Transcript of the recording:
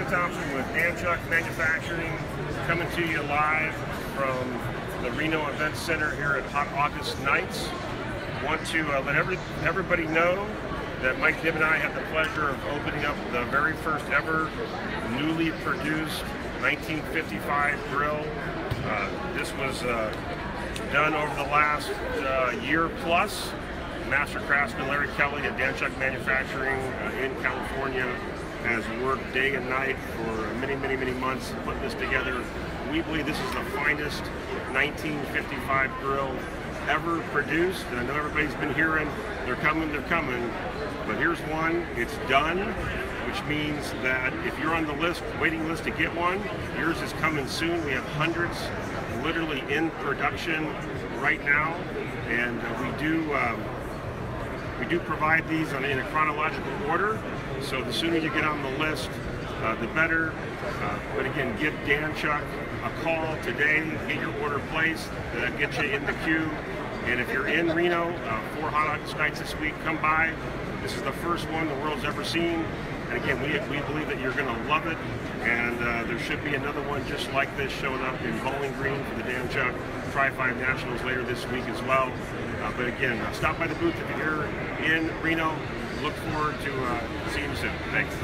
Thompson with Danchuk Manufacturing, coming to you live from the Reno Event Center here at Hot August Nights. Want to let everybody know that Mike Knibb and I had the pleasure of opening up the very first ever newly produced 1955 grill. This was done over the last year plus. Master Craftsman Larry Kelly at Danchuk Manufacturing in California has worked day and night for many months putting this together. We believe this is the finest 1955 grill ever produced. And I know everybody's been hearing, they're coming, but here's one, it's done, which means that if you're on the list, waiting list to get one, yours is coming soon. We have hundreds literally in production right now, and we do provide these in a chronological order, so the sooner you get on the list, the better. But again, give Danchuk a call today, get your order placed, get you in the queue. And if you're in Reno, 4 Hot August Nights this week, come by. This is the first one the world's ever seen. And again, we believe that you're going to love it. And there should be another one just like this showing up in Bowling Green for the Danchuk Trifive Nationals later this week as well. But again, stop by the booth if you're in Reno. Look forward to seeing you soon. Thanks.